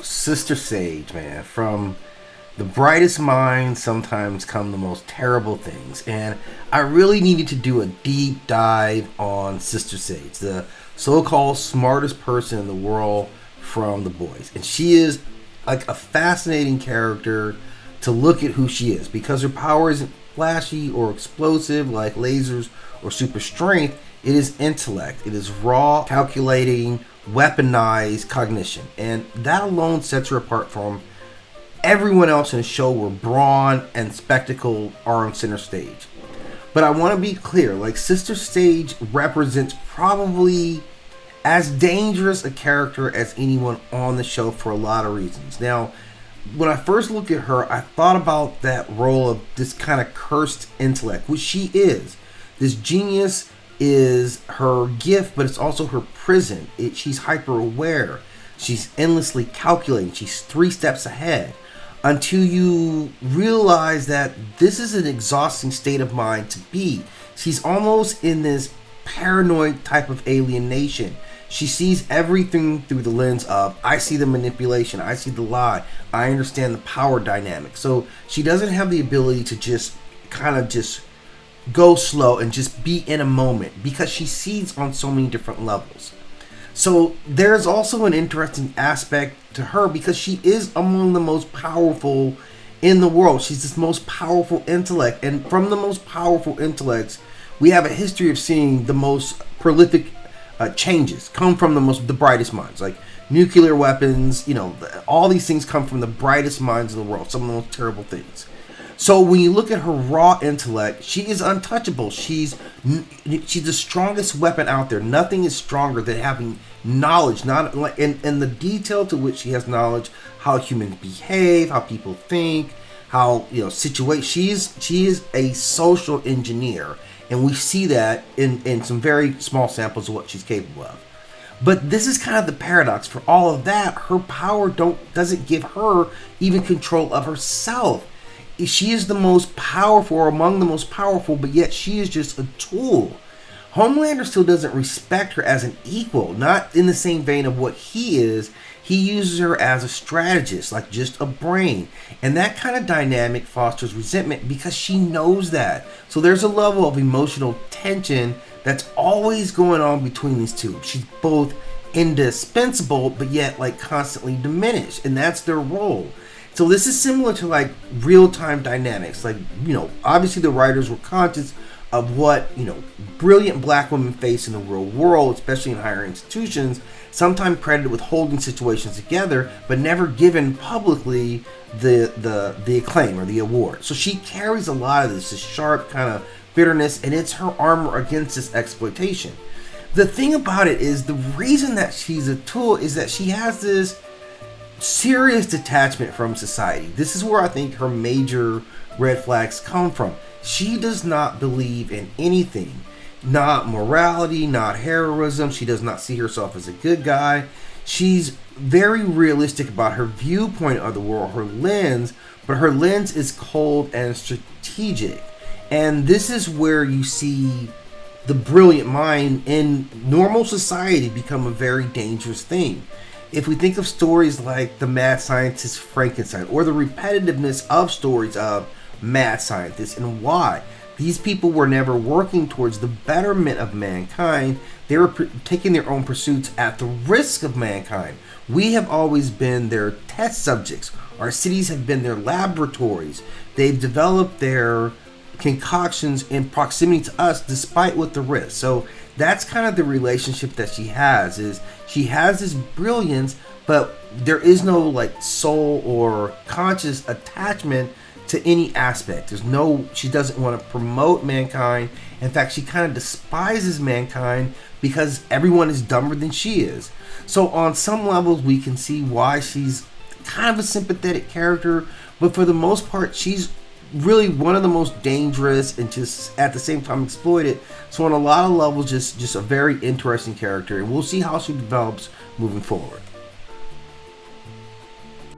Sister Sage, man. From the brightest minds sometimes come the most terrible things. And I really needed to do a deep dive on Sister Sage, the so-called smartest person in the world from The Boys. And she is like a fascinating character to look at who she is, because her power isn't flashy or explosive like lasers or super strength. It is intellect. It is raw, calculating, weaponized cognition. And that alone sets her apart from everyone else in the show, where brawn and spectacle are on center stage. But I want to be clear, like, Sister Sage represents probably as dangerous a character as anyone on the show for a lot of reasons. Now, when I first looked at her, I thought about that role of this kind of cursed intellect, which she is. This genius is her gift, but it's also her prison. She's hyper aware. She's endlessly calculating. She's 3 steps ahead, until you realize that this is an exhausting state of mind to be. She's almost in this paranoid type of alienation. She sees everything through the lens of, I see the manipulation, I see the lie, I understand the power dynamic. So she doesn't have the ability to just kind of just go slow and just be in a moment, because she sees on so many different levels. So there's also an interesting aspect to her, because she is among the most powerful in the world. She's this most powerful intellect, and from the most powerful intellects, we have a history of seeing the most prolific changes come from the brightest minds, like nuclear weapons. All these things come from the brightest minds in the world. Some of the most terrible things. So when you look at her raw intellect, she is untouchable. She's the strongest weapon out there. Nothing is stronger than having knowledge, not like and the detail to which she has knowledge, how humans behave, how people think, how situate. She is a social engineer, and we see that in some very small samples of what she's capable of. But this is kind of the paradox. For all of that, her power doesn't give her even control of herself. She is the most powerful, or among the most powerful, but yet she is just a tool. Homelander still doesn't respect her as an equal, not in the same vein of what he is. He uses her as a strategist, like just a brain. And that kind of dynamic fosters resentment, because she knows that. So there's a level of emotional tension that's always going on between these two. She's both indispensable, but yet like constantly diminished. And that's their role. So this is similar to like real-time dynamics. Like, obviously the writers were conscious of what, brilliant black women face in the real world, especially in higher institutions, sometimes credited with holding situations together, but never given publicly the acclaim or the award. So she carries a lot of this sharp kind of bitterness, and it's her armor against this exploitation. The thing about it is, the reason that she's a tool is that she has this serious detachment from society. This is where I think her major red flags come from. She does not believe in anything, not morality, not heroism. She does not see herself as a good guy. She's very realistic about her viewpoint of the world, her lens, but her lens is cold and strategic. And this is where you see the brilliant mind in normal society become a very dangerous thing. If we think of stories like the mad scientist Frankenstein, or the repetitiveness of stories of mad scientists, and why these people were never working towards the betterment of mankind, they were taking their own pursuits at the risk of mankind. We have always been their test subjects. Our cities have been their laboratories. They've developed their concoctions in proximity to us despite what the risk. So that's kind of the relationship that she has, is she has this brilliance, but there is no like soul or conscious attachment to any aspect. She doesn't want to promote mankind. In fact, she kind of despises mankind because everyone is dumber than she is. So on some levels, we can see why she's kind of a sympathetic character, but for the most part, she's really one of the most dangerous and just at the same time exploited. So on a lot of levels, just a very interesting character, and we'll see how she develops moving forward.